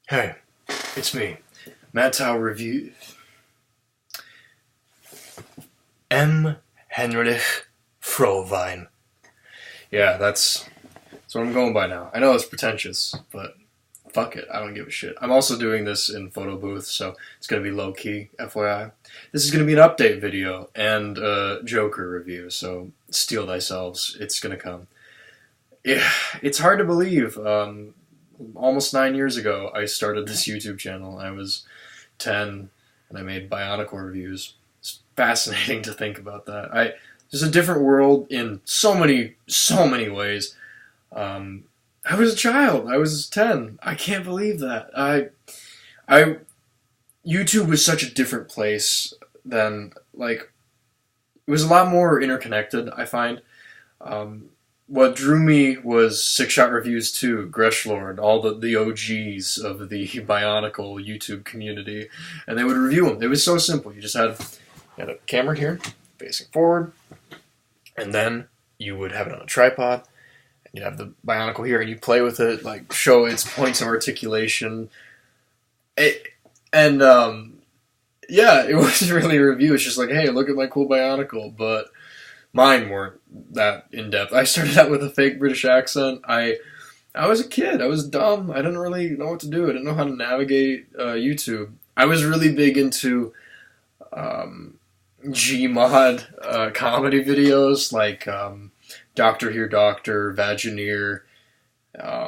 Hey, it's me, Matt Tau Review. M. Henrich Frohwein. Yeah, that's what I'm going by now. I know it's pretentious, but fuck it, I don't give a shit. I'm also doing this in photo booth, so it's gonna be low key, FYI. This is gonna be an update video and a Joker review, so steel thyself, it's gonna come. Yeah, it's hard to believe. Almost 9 years ago, I started this YouTube channel. I was 10, and I made Bionicle reviews. It's fascinating to think about that. There's a different world in so many ways. I was a child. I was 10. I can't believe that. YouTube was such a different place than, like, it was a lot more interconnected, I find. What drew me was Six Shot Reviews 2, Greshlord, all the OGs of the Bionicle YouTube community, and they would review them. It was so simple. You just had a camera here, facing forward, and then you would have it on a tripod, and you'd have the Bionicle here, and you'd play with it, like, show its points of articulation. Yeah, it wasn't really a review. It's just like, hey, look at my cool Bionicle, but mine weren't that in-depth. I started out with a fake British accent. I was a kid. I was dumb. I didn't really know what to do. I didn't know how to navigate YouTube. I was really big into Gmod comedy videos, like Doctor Here Doctor, Vagineer,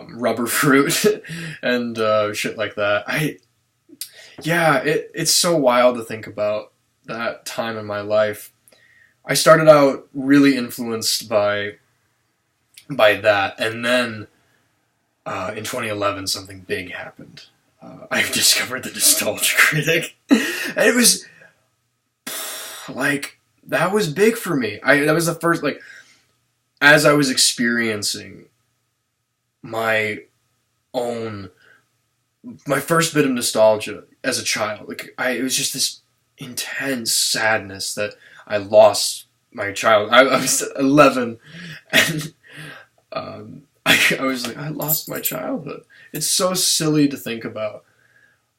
Rubber Fruit, and shit like that. It's so wild to think about that time in my life. I started out really influenced by that, and then in 2011 something big happened. I discovered the Nostalgia Critic, and it was like, that was big for me. That was the first, like, as I was experiencing my first bit of nostalgia as a child. Like, it was just this intense sadness that I lost my child. I was 11, and I was like, I lost my childhood. It's so silly to think about.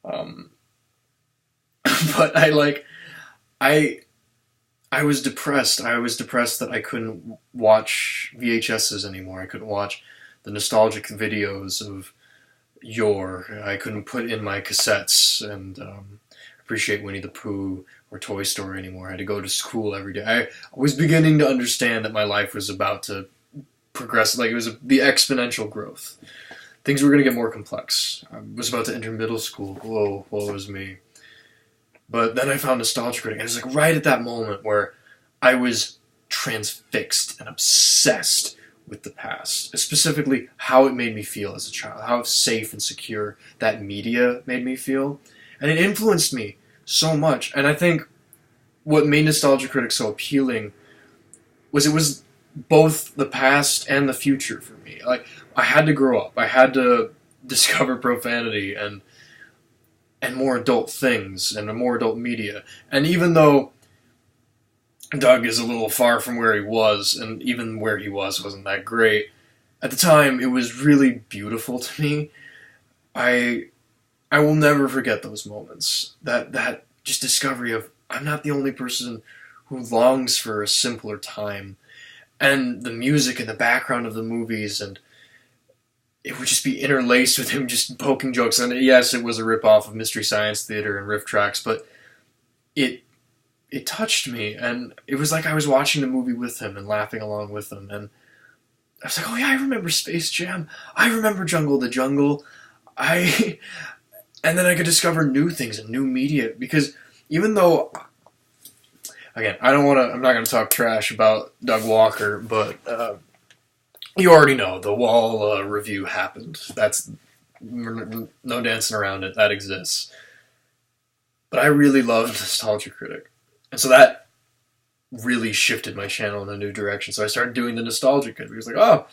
But I was depressed. I was depressed that I couldn't watch VHSs anymore. I couldn't watch the nostalgic videos of yore. I couldn't put in my cassettes and appreciate Winnie the Pooh or Toy Story anymore. I had to go to school every day. I was beginning to understand that my life was about to progress. Like, it was the exponential growth. Things were going to get more complex. I was about to enter middle school. Whoa, woe was me. But then I found Nostalgia Critic, and it was like right at that moment where I was transfixed and obsessed with the past, specifically how it made me feel as a child, how safe and secure that media made me feel, and it influenced me so much. And I think what made Nostalgia Critic so appealing was it was both the past and the future for me. Like, I had to grow up, I had to discover profanity and more adult things and more adult media. And even though Doug is a little far from where he was, and even where he wasn't that great, at the time it was really beautiful to me. I will never forget those moments. That just discovery of, I'm not the only person who longs for a simpler time. And the music and the background of the movies, and it would just be interlaced with him just poking jokes. And yes, it was a ripoff of Mystery Science Theater and Riff Tracks, but it touched me, and it was like I was watching the movie with him and laughing along with him. And I was like, oh yeah, I remember Space Jam. I remember Jungle the Jungle. And then I could discover new things and new media, because even though, again, I'm not going to talk trash about Doug Walker, but you already know the Wall review happened. That's no dancing around it. That exists. But I really loved Nostalgia Critic, and so that really shifted my channel in a new direction. So I started doing the Nostalgia Kid. It was like, oh,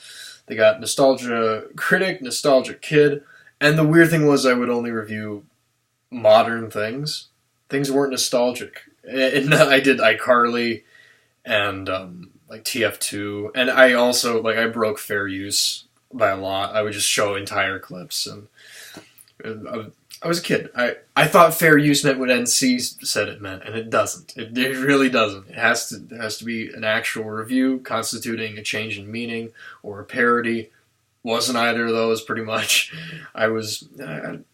they got Nostalgia Critic, Nostalgia Kid, and the weird thing was I would only review modern things. Things weren't nostalgic. And I did iCarly and like TF2, and I also, like, I broke fair use by a lot. I would just show entire clips, and I was a kid. I thought fair use meant what NC said it meant, and it doesn't. It really doesn't. There has to be an actual review constituting a change in meaning or a parody. Wasn't either of those, pretty much. I was, And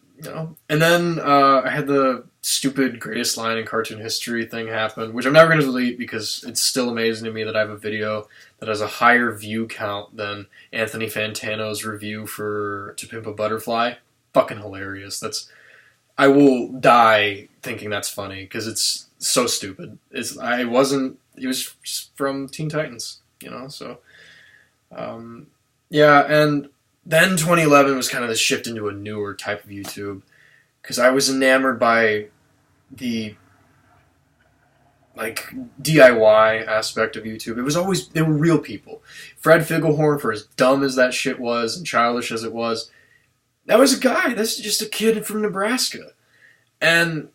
then I had the stupid greatest line in cartoon history thing happen, which I'm never going to delete because it's still amazing to me that I have a video that has a higher view count than Anthony Fantano's review for To Pimp a Butterfly. Fucking hilarious. I will die thinking that's funny because it's so stupid. It was from Teen Titans, so. Yeah, and then 2011 was kind of the shift into a newer type of YouTube because I was enamored by the DIY aspect of YouTube. They were real people. Fred Figglehorn, for as dumb as that shit was and childish as it was, that was a guy. That's just a kid from Nebraska. And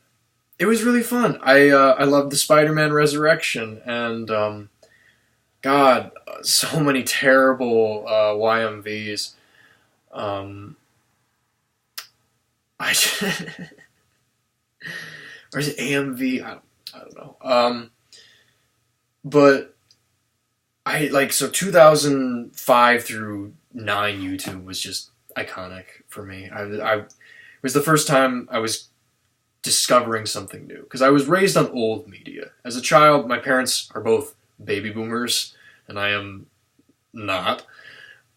it was really fun. I loved the Spider-Man Resurrection and God, so many terrible YMVs. Or is it AMV? I don't know. But 2005 through 9 YouTube was just iconic for me. It was the first time I was discovering something new because I was raised on old media. As a child, my parents are both baby boomers, and I am not.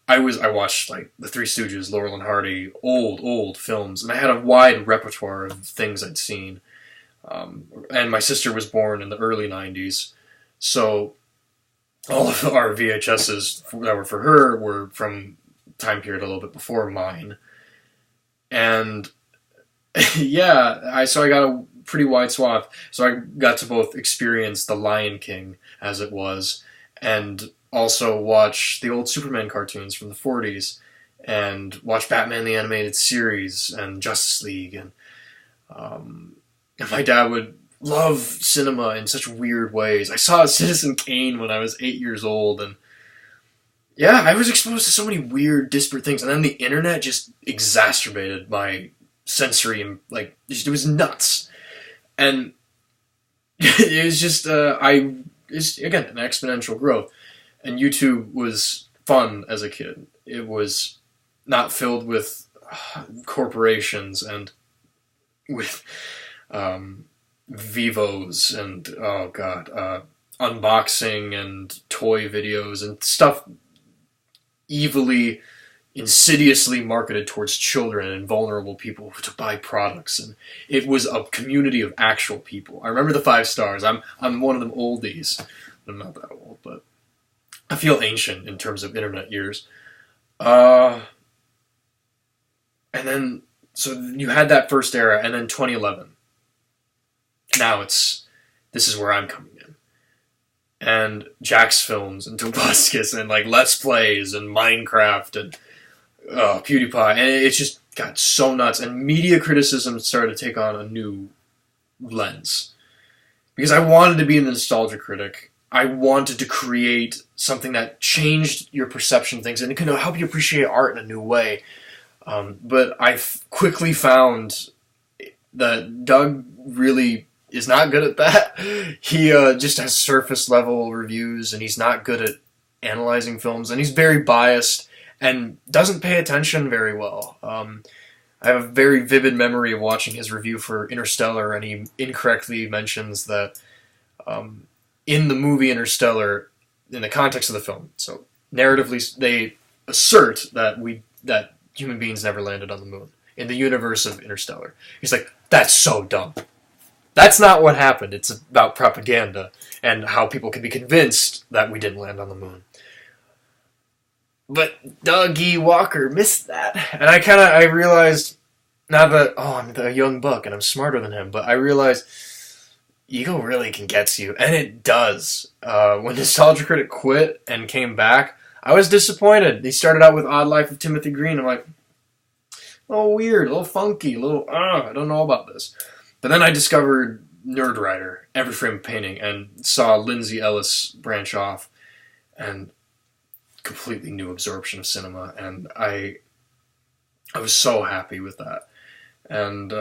I watched the Three Stooges, Laurel and Hardy, old films, and I had a wide repertoire of things I'd seen. And my sister was born in the early 90s, so all of our VHSs that were for her were from time period a little bit before mine. And yeah, so I got a pretty wide swath. So I got to both experience The Lion King as it was, and also watch the old Superman cartoons from the 40s, and watch Batman the Animated Series, and Justice League, and my dad would love cinema in such weird ways. I saw Citizen Kane when I was 8 years old, and yeah, I was exposed to so many weird, disparate things, and then the internet just exacerbated my sensory, and it was nuts. And it was just, it's, again, an exponential growth. And YouTube was fun as a kid. It was not filled with corporations and with Vivos and, oh god, unboxing and toy videos and stuff evilly, insidiously marketed towards children and vulnerable people to buy products. And it was a community of actual people. I remember the 5 stars. I'm one of them oldies. I'm not that old, but I feel ancient in terms of internet years. And then, so you had that first era, and then 2011. Now this is where I'm coming in. And Jack's Films, and Tobuscus, and Let's Plays, and Minecraft, and PewDiePie, and it just got so nuts. And media criticism started to take on a new lens. Because I wanted to be a nostalgia critic. I wanted to create something that changed your perception of things and it could help you appreciate art in a new way. But I quickly found that Doug really is not good at that. He just has surface level reviews and he's not good at analyzing films and he's very biased and doesn't pay attention very well. I have a very vivid memory of watching his review for Interstellar, and he incorrectly mentions that in the movie Interstellar, in the context of the film, so narratively, they assert that human beings never landed on the moon in the universe of Interstellar. He's like, that's so dumb. That's not what happened. It's about propaganda and how people can be convinced that we didn't land on the moon. But Doug E. Walker missed that. And I realized, now that, I'm a young buck and I'm smarter than him, but I realized ego really can get to you. And it does. When Nostalgia Critic quit and came back, I was disappointed. He started out with Odd Life of Timothy Green. I'm like, a little weird, a little funky, I don't know about this. But then I discovered Nerdwriter, Every Frame Painting, and saw Lindsay Ellis branch off, and completely new absorption of cinema, and I was so happy with that. And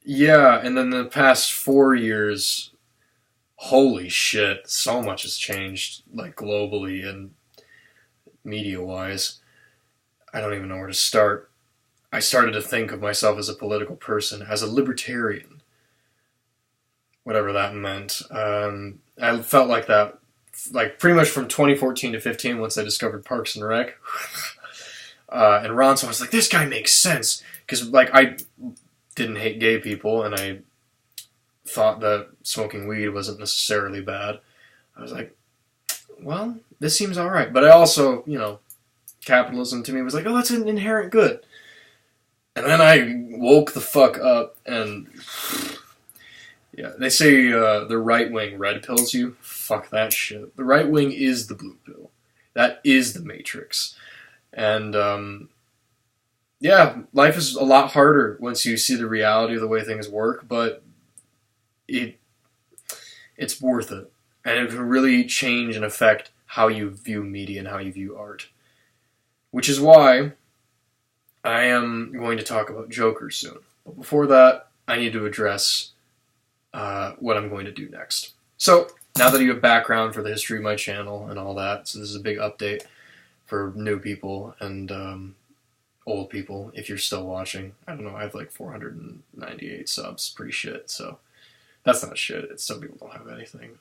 yeah, and then the past 4 years, holy shit, so much has changed, like globally and media-wise. I don't even know where to start. I started to think of myself as a political person, as a libertarian, whatever that meant. I felt like that, like pretty much from 2014 to 15, once I discovered Parks and Rec. And Ron, so I was like, this guy makes sense. Because, like, I didn't hate gay people, and I thought that smoking weed wasn't necessarily bad. I was like, well, this seems alright. But I also, capitalism to me was like, oh, that's an inherent good. And then I woke the fuck up, and yeah, they say the right wing red pills you. Fuck that shit. The right wing is the blue pill. That is the Matrix. And yeah, life is a lot harder once you see the reality of the way things work, but it's worth it. And it can really change and affect how you view media and how you view art. Which is why I am going to talk about Joker soon. But before that, I need to address what I'm going to do next. So, now that you have background for the history of my channel and all that, so this is a big update for new people and old people, if you're still watching. I don't know, I have like 498 subs, pretty shit, so that's not shit. It's some people don't have anything.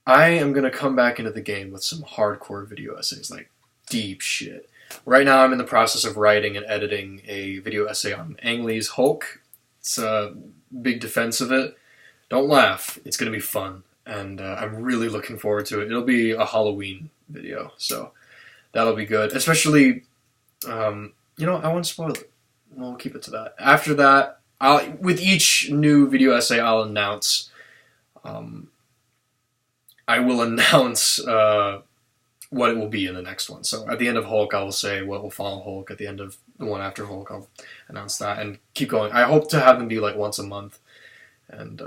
I am going to come back into the game with some hardcore video essays, like deep shit. Right now I'm in the process of writing and editing a video essay on Ang Lee's Hulk. It's a big defense of it. Don't laugh. It's going to be fun. And I'm really looking forward to it. It'll be a Halloween video, so that'll be good. Especially, I won't spoil it. We'll keep it to that. After that, with each new video essay, I'll announce. I will announce what it will be in the next one. So at the end of Hulk, I will say what will follow Hulk. At the end of the one after Hulk, I'll announce that and keep going. I hope to have them be like once a month and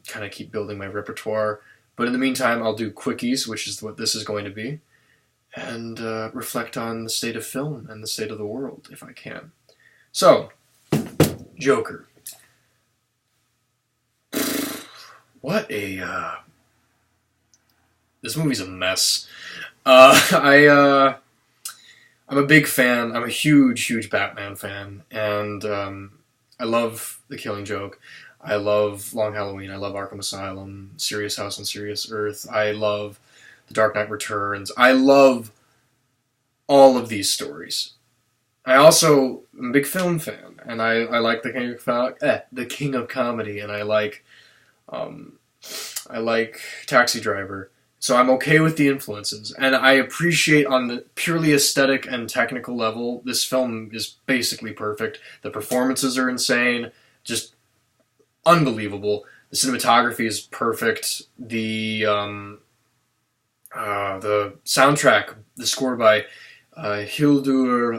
kind of keep building my repertoire. But in the meantime, I'll do quickies, which is what this is going to be, and reflect on the state of film and the state of the world, if I can. So, Joker. What a... this movie's a mess. I'm a big fan. I'm a huge Batman fan, and I love The Killing Joke. I love Long Halloween. I love Arkham Asylum, Serious House on Serious Earth. I love The Dark Knight Returns. I love all of these stories. I also am a big film fan, and I like the King of Comedy, and I like Taxi Driver. So I'm okay with the influences, and I appreciate on the purely aesthetic and technical level, this film is basically perfect. The performances are insane, just unbelievable. The cinematography is perfect. The soundtrack, the score by Hildur,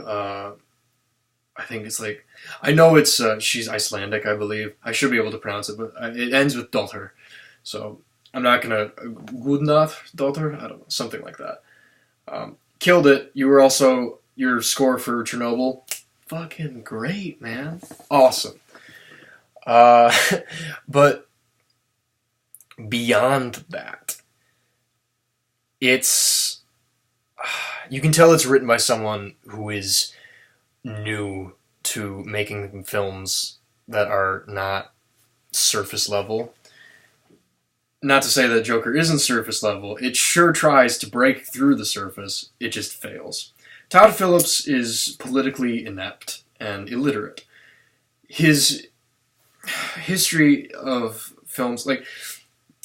I think it's like, I know it's she's Icelandic, I believe. I should be able to pronounce it, but it ends with Dottir, so I'm not gonna Gudnath Dottir. I don't know, something like that. Killed it. You were also your score for Chernobyl. Fucking great, man. Awesome. But beyond that, it's, you can tell it's written by someone who is new to making films that are not surface level. Not to say that Joker isn't surface level, it sure tries to break through the surface, it just fails. Todd Phillips is politically inept and illiterate. His history of films, like,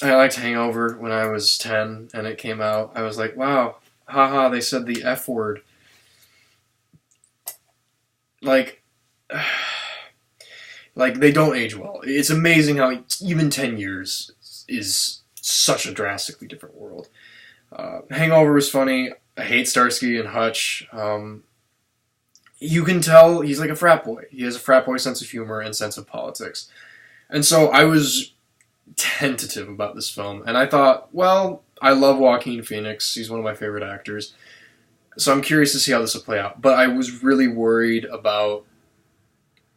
I liked Hangover when I was 10 and it came out. I was like, wow, haha, they said the F word. Like, they don't age well. It's amazing how even 10 years is such a drastically different world. Hangover was funny. I hate Starsky and Hutch. You can tell he's like a frat boy. He has a frat boy sense of humor and sense of politics. And so I was tentative about this film, and I thought, well, I love Joaquin Phoenix. He's one of my favorite actors. So I'm curious to see how this will play out. But I was really worried about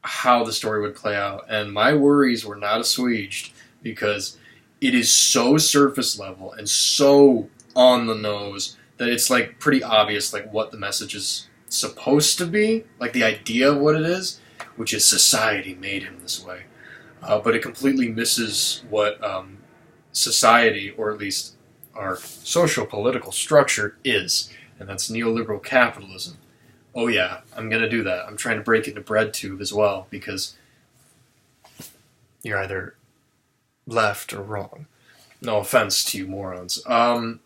how the story would play out, and my worries were not assuaged because it is so surface level and so on the nose that it's like pretty obvious like what the message is supposed to be, like the idea of what it is, which is society made him this way. But it completely misses what society, or at least our social political structure, is, and that's neoliberal capitalism. Oh yeah, I'm going to do that. I'm trying to break it into bread tube as well, because you're either left or wrong. No offense to you morons. I'm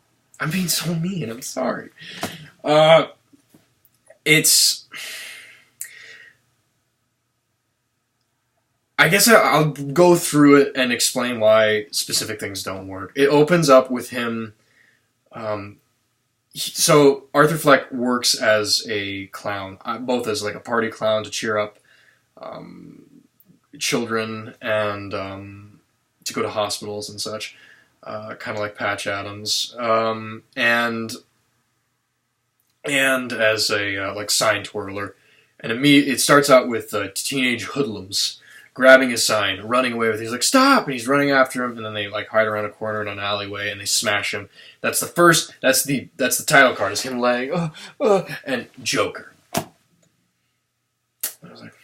being so mean, I'm sorry. It's... I guess I'll go through it and explain why specific things don't work. It opens up with him... So Arthur Fleck works as a clown, both as like a party clown to cheer up children and to go to hospitals and such, kind of like Patch Adams, and as a like sign twirler. And it starts out with teenage hoodlums grabbing his sign, running away with it. He's like, stop! And he's running after him, and then they like hide around a corner in an alleyway, and they smash him. That's the title card, is him laying, and Joker. I was like,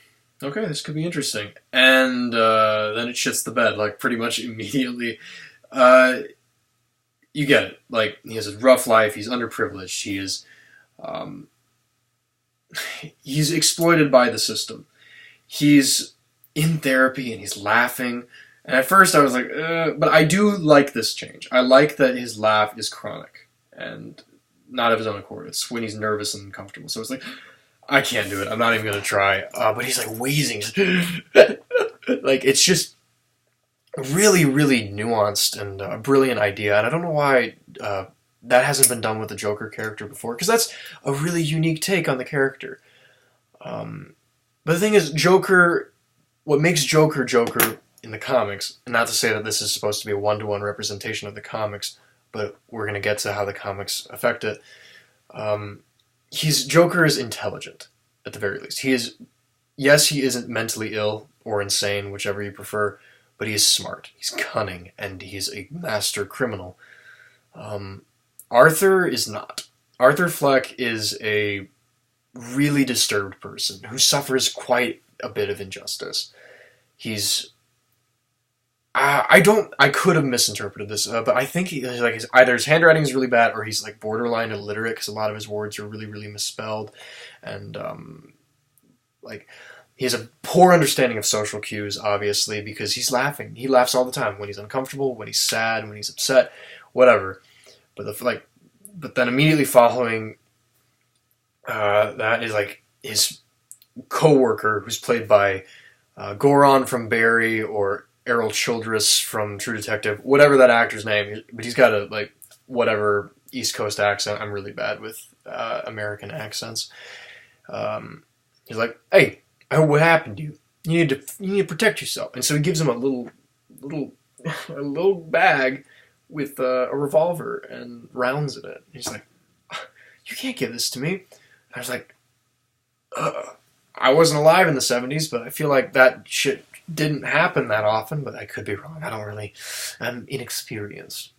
okay, this could be interesting. And then it shits the bed, like, pretty much immediately. You get it. Like, he has a rough life, he's underprivileged, he's exploited by the system. He's in therapy and he's laughing. And at first I was like, but I do like this change. I like that his laugh is chronic and not of his own accord. It's when he's nervous and uncomfortable. So it's like, I can't do it. I'm not even going to try. But he's like wheezing. Like, it's just really, really nuanced and a brilliant idea. And I don't know why that hasn't been done with the Joker character before, because that's a really unique take on the character. But the thing is, what makes Joker Joker in the comics, and not to say that this is supposed to be a one-to-one representation of the comics, but we're going to get to how the comics affect it. Joker is intelligent, at the very least. He isn't mentally ill or insane, whichever you prefer, but he is smart. He's cunning, and he's a master criminal. Arthur is not. Arthur Fleck is a really disturbed person who suffers quite a bit of injustice. I could have misinterpreted this, but I think either his handwriting is really bad or he's like borderline illiterate, because a lot of his words are really, really misspelled, and like he has a poor understanding of social cues, obviously, because he's laughing. He laughs all the time when he's uncomfortable, when he's sad, when he's upset, whatever. But then immediately following that is like his co-worker, who's played by Goron from Barry or Errol Childress from True Detective, whatever that actor's name is, but he's got a like whatever East Coast accent. I'm really bad with American accents. He's like, "Hey, I heard what happened to you. You need to protect yourself." And so he gives him a little bag with a revolver and rounds in it. He's like, "You can't give this to me." And I was like, I wasn't alive in the 70s, but I feel like that shit didn't happen that often, but I could be wrong. I'm inexperienced.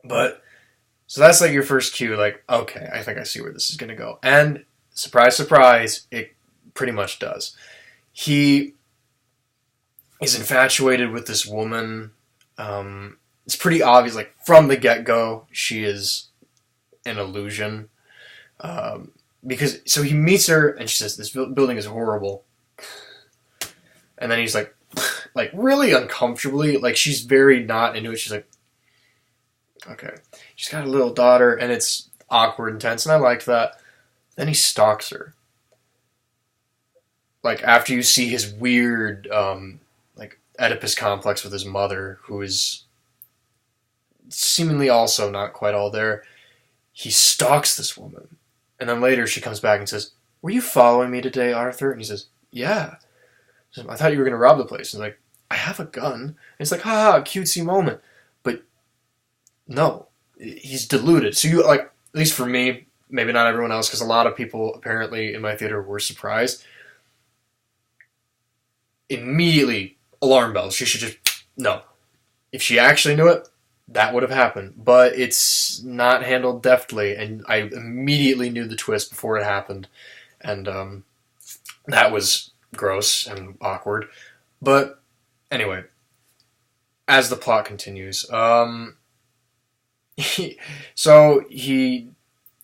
But, so that's like your first cue, like, okay, I think I see where this is going to go. And, surprise, surprise, it pretty much does. He is infatuated with this woman. It's pretty obvious, like, from the get-go, she is an illusion. So he meets her, and she says, "This building is horrible." And then he's like really uncomfortably, like she's very not into it. She's like, okay. She's got a little daughter, and it's awkward and tense, and I liked that. Then he stalks her. Like, after you see his weird, like, Oedipus complex with his mother, who is seemingly also not quite all there, he stalks this woman. And then later she comes back and says, "Were you following me today, Arthur?" And he says, "Yeah." She says, "I thought you were going to rob the place." And he's like, "I have a gun." And it's like, haha, cutesy moment. But no, he's deluded. So you, like, at least for me, maybe not everyone else, because a lot of people apparently in my theater were surprised. Immediately, alarm bells. She should just, no. If she actually knew it, that would have happened. But it's not handled deftly, and I immediately knew the twist before it happened. And that was gross and awkward. But anyway, as the plot continues, he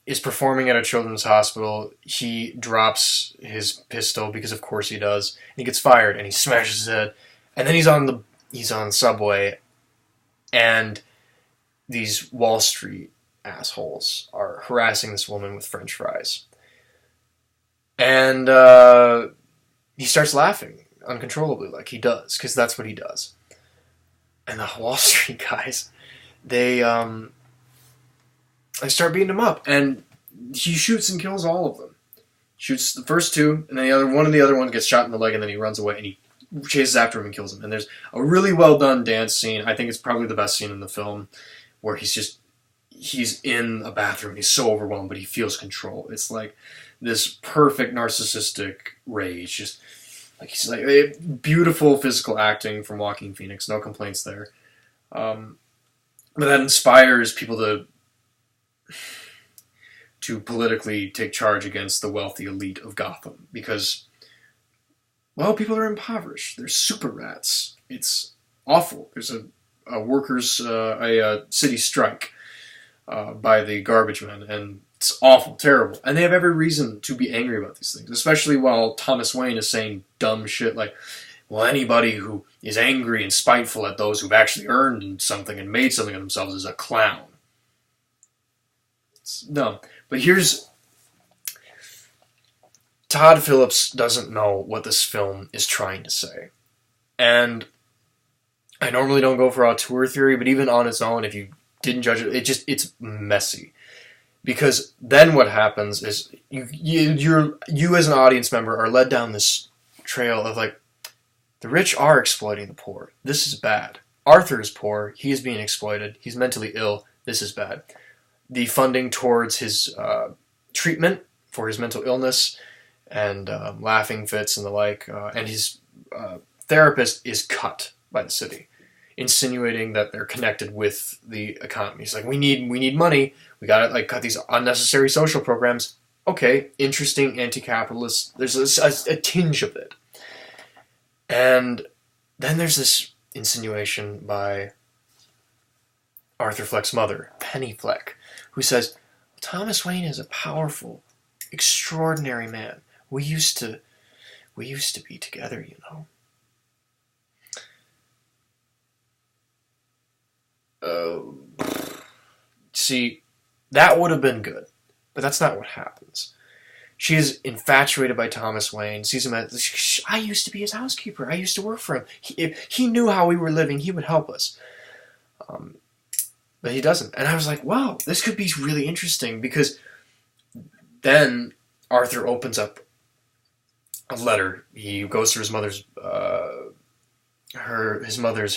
is performing at a children's hospital. He drops his pistol because, of course, he does. And he gets fired, and he smashes his head. And then he's on the subway, and these Wall Street assholes are harassing this woman with French fries. And he starts laughing uncontrollably, like he does, because that's what he does. And the Wall Street guys, they start beating him up, and he shoots and kills all of them. Shoots the first two, and then one of the other ones gets shot in the leg, and then he runs away, and he chases after him and kills him. And there's a really well done dance scene. I think it's probably the best scene in the film, where he's in a bathroom. He's so overwhelmed, but he feels control. It's like this perfect narcissistic rage. Just like he's like beautiful physical acting from Joaquin Phoenix. No complaints there. But that inspires people to politically take charge against the wealthy elite of Gotham, because, well, people are impoverished. They're super rats. It's awful. There's a workers, a city strike by the garbage men, and it's awful, terrible. And they have every reason to be angry about these things, especially while Thomas Wayne is saying dumb shit like, well, anybody who is angry and spiteful at those who've actually earned something and made something of themselves is a clown. It's dumb. But Todd Phillips doesn't know what this film is trying to say. And I normally don't go for auteur theory, but even on its own, if you didn't judge it, it's messy. Because then what happens is you as an audience member are led down this trail of like, the rich are exploiting the poor. This is bad. Arthur is poor. He is being exploited. He's mentally ill. This is bad. The funding towards his treatment for his mental illness and laughing fits and the like, and his therapist is cut by the city, insinuating that they're connected with the economy. He's like, we need money. We gotta like cut these unnecessary social programs. Okay, interesting anti-capitalist. There's a tinge of it. And then there's this insinuation by Arthur Fleck's mother, Penny Fleck, who says, Thomas Wayne is a powerful, extraordinary man. We used to be together, you know. See, that would have been good, but that's not what happens. She is infatuated by Thomas Wayne, sees him as, I used to be his housekeeper. I used to work for him. If he knew how we were living, he would help us. But he doesn't. And I was like, wow, this could be really interesting, because then Arthur opens up a letter. He goes through his mother's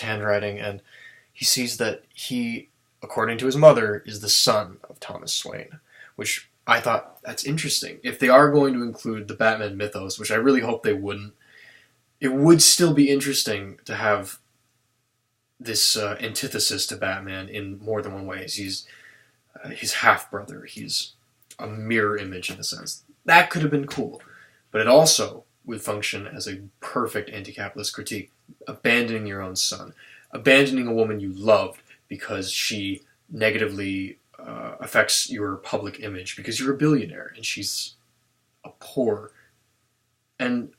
handwriting, and he sees that he, according to his mother, is the son of Thomas Wayne, which I thought, that's interesting. If they are going to include the Batman mythos, which I really hope they wouldn't, it would still be interesting to have this antithesis to Batman in more than one way. He's his half-brother. He's a mirror image in a sense. That could have been cool. But it also would function as a perfect anti-capitalist critique. Abandoning your own son. Abandoning a woman you loved because she negatively affects your public image because you're a billionaire and she's a poor. And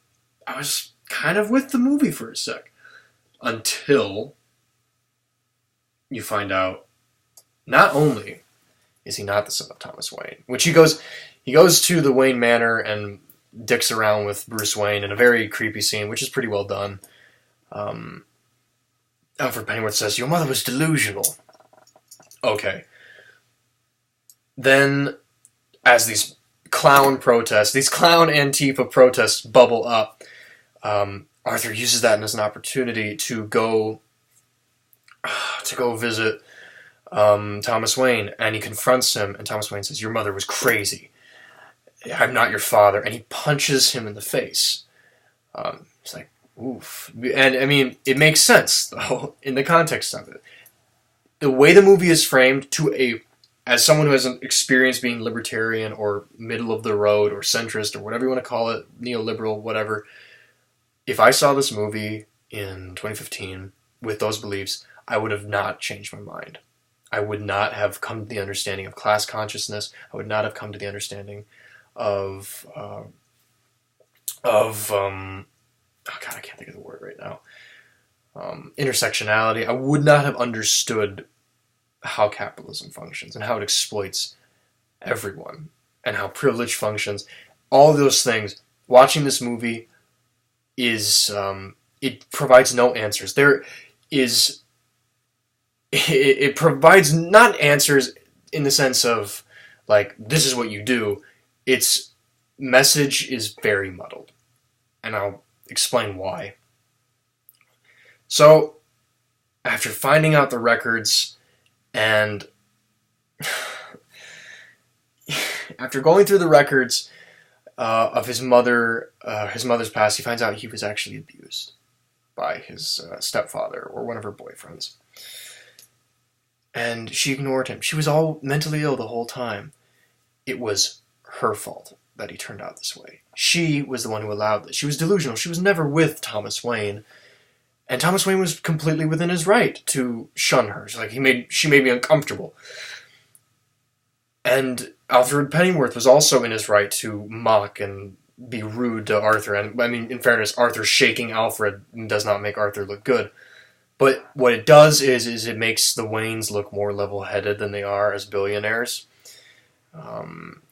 I was kind of with the movie for a sec. Until you find out not only is he not the son of Thomas Wayne, which he goes to the Wayne Manor and dicks around with Bruce Wayne in a very creepy scene, which is pretty well done. Alfred Pennyworth says, your mother was delusional. Okay. Then, as these clown Antifa protests bubble up, Arthur uses that as an opportunity to go visit Thomas Wayne, and he confronts him, and Thomas Wayne says, "Your mother was crazy. I'm not your father," and he punches him in the face. It's like, oof. And I mean, it makes sense, though, in the context of it. The way the movie is framed as someone who has an experience being libertarian or middle of the road or centrist or whatever you want to call it, neoliberal, whatever, if I saw this movie in 2015 with those beliefs, I would have not changed my mind. I would not have come to the understanding of class consciousness. I would not have come to the understanding of oh God, I can't think of the word right now. Intersectionality. I would not have understood how capitalism functions and how it exploits everyone and how privilege functions. All of those things. Watching this movie is it provides no answers. It provides not answers in the sense of like this is what you do. Its message is very muddled, and I'll explain why. So, after finding out the records and after going through the records of his mother's past, he finds out he was actually abused by his stepfather or one of her boyfriends. And she ignored him. She was all mentally ill the whole time. It was her fault that he turned out this way. She was the one who allowed this. She was delusional. She was never with Thomas Wayne. And Thomas Wayne was completely within his right to shun her. She's like, she made me uncomfortable. And Alfred Pennyworth was also in his right to mock and be rude to Arthur. And I mean, in fairness, Arthur shaking Alfred does not make Arthur look good. But what it does is it makes the Waynes look more level-headed than they are as billionaires.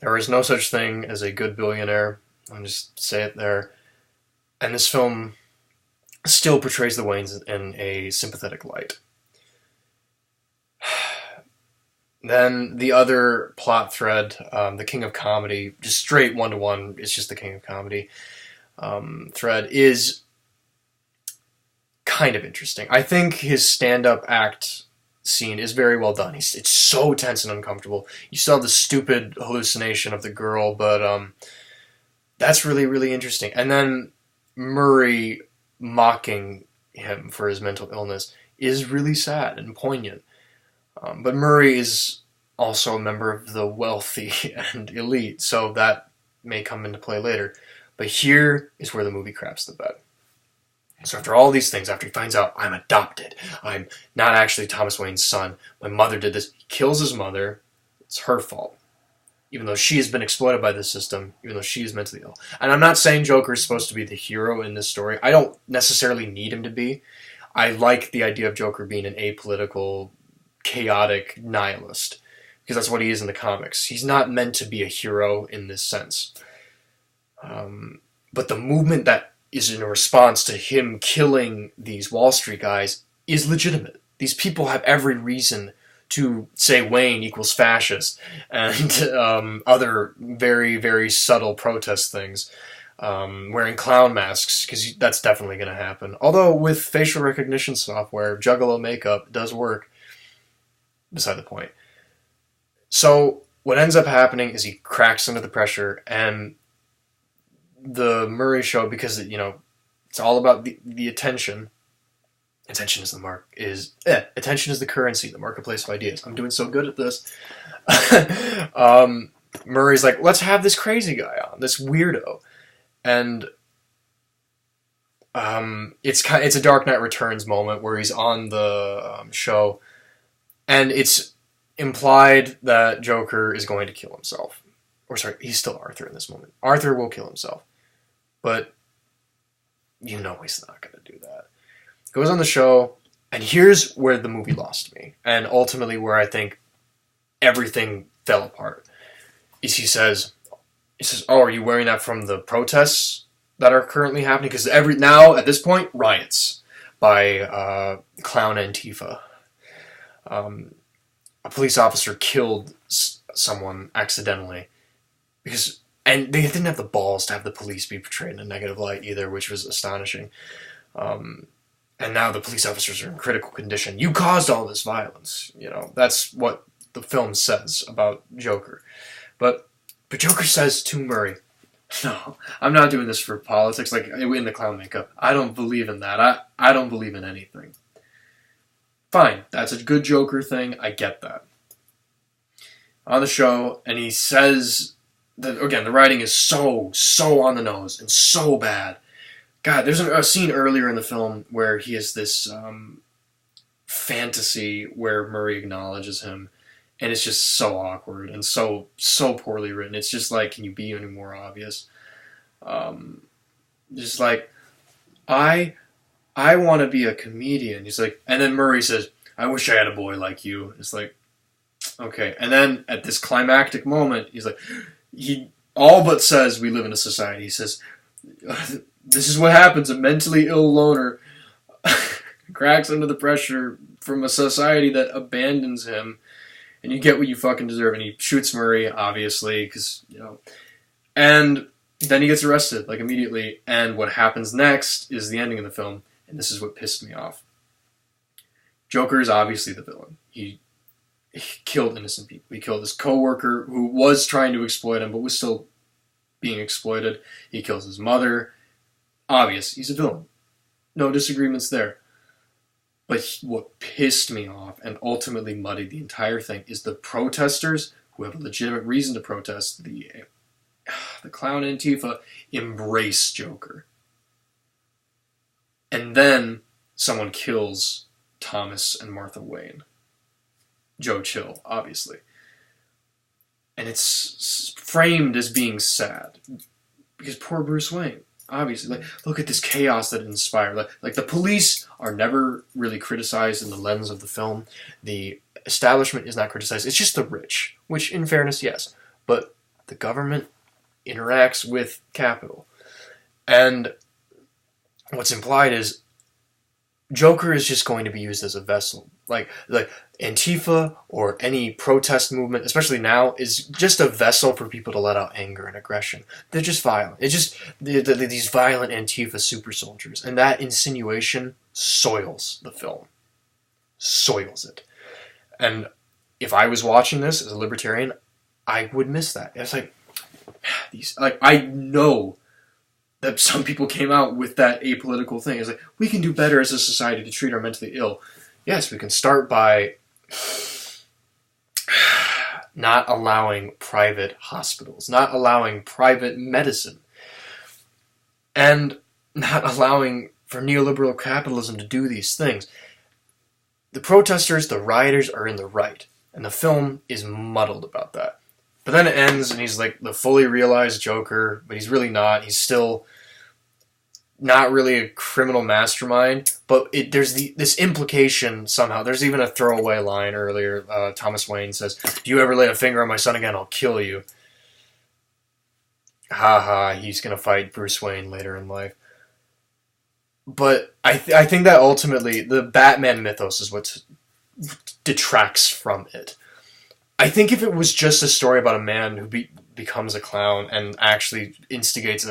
There is no such thing as a good billionaire. I'll just say it there. And this film still portrays the Waynes in a sympathetic light. Then the other plot thread, the King of Comedy, just straight one-to-one, it's just the King of Comedy thread, is kind of interesting. I think his stand-up act scene is very well done. It's so tense and uncomfortable. You still have the stupid hallucination of the girl, but that's really, really interesting. And then Murray mocking him for his mental illness is really sad and poignant. But Murray is also a member of the wealthy and elite, so that may come into play later. But here is where the movie craps the bed. So after all these things, after he finds out, I'm adopted, I'm not actually Thomas Wayne's son, my mother did this, he kills his mother, it's her fault. Even though she has been exploited by the system, even though she is mentally ill. And I'm not saying Joker is supposed to be the hero in this story. I don't necessarily need him to be. I like the idea of Joker being an apolitical, chaotic nihilist, because that's what he is in the comics. He's not meant to be a hero in this sense. But the movement that is in response to him killing these Wall Street guys is legitimate. These people have every reason to say Wayne equals fascist and other very, very subtle protest things. Wearing clown masks, because that's definitely going to happen. Although with facial recognition software, Juggalo makeup does work. Beside the point. So what ends up happening is he cracks under the pressure, and the Murray show, because it's all about the attention. Attention is attention is the currency, the marketplace of ideas. I'm doing so good at this. Murray's like, let's have this crazy guy on, this weirdo, and it's a Dark Knight Returns moment where he's on the show, and it's implied that Joker is going to kill himself. Or sorry, he's still Arthur in this moment. Arthur will kill himself. But he's not going to do that. Goes on the show, and here's where the movie lost me. And ultimately where I think everything fell apart. Is he says, oh, are you wearing that from the protests that are currently happening? Because now, at this point, riots by Clown Antifa. A police officer killed someone accidentally. And they didn't have the balls to have the police be portrayed in a negative light either, which was astonishing. And and now the police officers are in critical condition. You caused all this violence. That's what the film says about Joker. But Joker says to Murray, no, I'm not doing this for politics, like in the clown makeup. I don't believe in that. I don't believe in anything. Fine, that's a good Joker thing. I get that. On the show, and he says that, again, the writing is so on the nose and so bad. God, there's a scene earlier in the film where he has this fantasy where Murray acknowledges him, and it's just so awkward and so poorly written. It's just like, can you be any more obvious? Just like, I want to be a comedian. He's like, and then Murray says, I wish I had a boy like you. It's like, okay. And then at this climactic moment, he's like, he all but says, we live in a society. He says, this is what happens. A mentally ill loner cracks under the pressure from a society that abandons him, and you get what you fucking deserve. And he shoots Murray, obviously, because, and then he gets arrested, like, immediately. And what happens next is the ending of the film, and this is what pissed me off. Joker is obviously the villain. He killed innocent people. He killed his co-worker who was trying to exploit him, but was still being exploited. He kills his mother. Obvious, he's a villain. No disagreements there. But what pissed me off and ultimately muddied the entire thing is the protesters, who have a legitimate reason to protest, the clown Antifa, embrace Joker. And then someone kills Thomas and Martha Wayne. Joe Chill, obviously. And it's framed as being sad. Because poor Bruce Wayne. Obviously, like, look at this chaos that it inspired. Like the police are never really criticized in the lens of the film. The establishment is not criticized. It's just the rich, which, in fairness, yes. But the government interacts with capital. And what's implied is Joker is just going to be used as a vessel. Like Antifa or any protest movement, especially now, is just a vessel for people to let out anger and aggression. They're just violent. It's just these violent Antifa super soldiers. And that insinuation soils the film. Soils it. And if I was watching this as a libertarian, I would miss that. It's like, I know that some people came out with that apolitical thing. It's like, we can do better as a society to treat our mentally ill. Yes, we can start by not allowing private hospitals, not allowing private medicine, and not allowing for neoliberal capitalism to do these things. The protesters, the rioters, are in the right, and the film is muddled about that. But then it ends, and he's like the fully realized Joker, but he's really not. He's still not really a criminal mastermind, but there's this implication somehow. There's even a throwaway line earlier. Thomas Wayne says, "Do you ever lay a finger on my son again, I'll kill you." Haha, he's going to fight Bruce Wayne later in life. But I think that ultimately the Batman mythos is what detracts from it. I think if it was just a story about a man who becomes a clown and actually instigates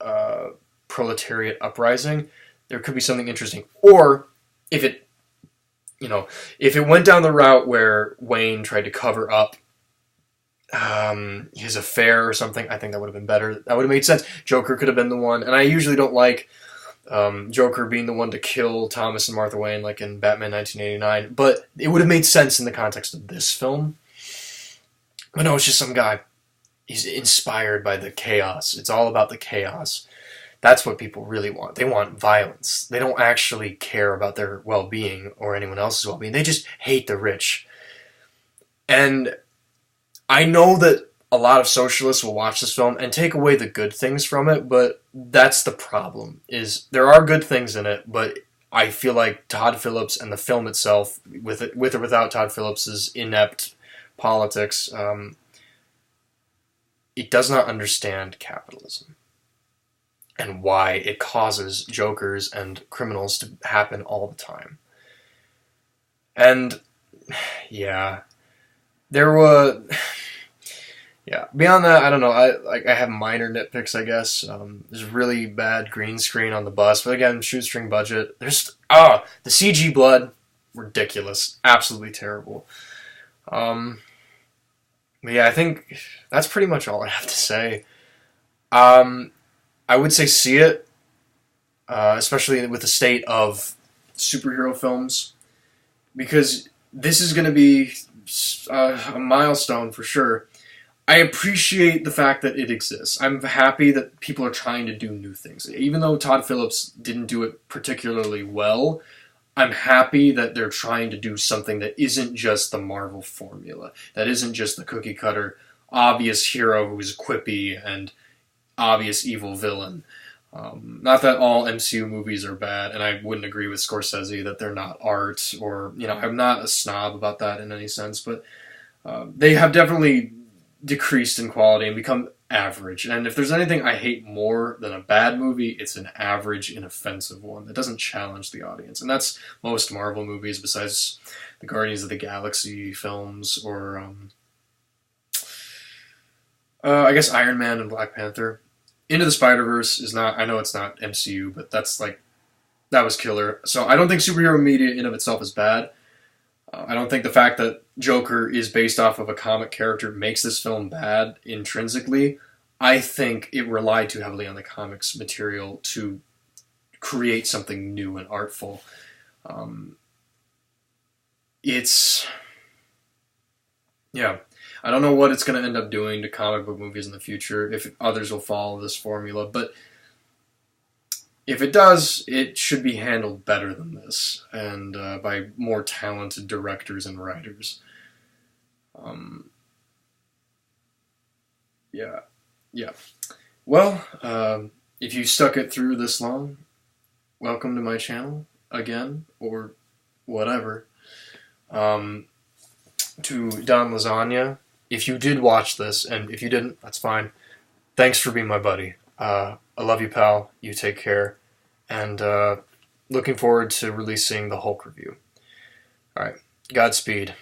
a proletariat uprising, there could be something interesting. Or if it went down the route where Wayne tried to cover up his affair or something, I think that would have been better. That would have made sense. Joker could have been the one, and I usually don't like Joker being the one to kill Thomas and Martha Wayne like in Batman 1989, but it would have made sense in the context of this film. But no, it's just some guy. He's inspired by the chaos. It's all about the chaos. That's what people really want. They want violence. They don't actually care about their well-being or anyone else's well-being. They just hate the rich. And I know that a lot of socialists will watch this film and take away the good things from it, but that's the problem. Is there are good things in it, but I feel like Todd Phillips and the film itself, with or without Todd Phillips's inept politics, it does not understand capitalism and why it causes jokers and criminals to happen all the time. And yeah, there Yeah. Beyond that, I don't know. I have minor nitpicks, I guess. There's really bad green screen on the bus, but again, shoestring budget. The CG blood, ridiculous, absolutely terrible. Um, but yeah, I think that's pretty much all I have to say. Um, I would say see it, especially with the state of superhero films, because this is going to be a milestone for sure. I appreciate the fact that it exists. I'm happy that people are trying to do new things. Even though Todd Phillips didn't do it particularly well, I'm happy that they're trying to do something that isn't just the Marvel formula, that isn't just the cookie cutter, obvious hero who's quippy and obvious evil villain. Not that all MCU movies are bad, and I wouldn't agree with Scorsese that they're not art, or, I'm not a snob about that in any sense, but they have definitely decreased in quality and become average. And if there's anything I hate more than a bad movie, it's an average, inoffensive one that doesn't challenge the audience. And that's most Marvel movies, besides the Guardians of the Galaxy films, or I guess Iron Man and Black Panther. Into the Spider-Verse is not, I know it's not MCU, but that was killer. So I don't think superhero media in of itself is bad. I don't think the fact that Joker is based off of a comic character makes this film bad intrinsically. I think it relied too heavily on the comics material to create something new and artful. It's... Yeah. I don't know what it's going to end up doing to comic book movies in the future, if others will follow this formula, but if it does, it should be handled better than this, and by more talented directors and writers. Yeah, yeah. Well, if you stuck it through this long, welcome to my channel again, or whatever. To Don Lasagna, if you did watch this, and if you didn't, that's fine. Thanks for being my buddy. I love you, pal. You take care. And looking forward to releasing the Hulk review. Alright, Godspeed.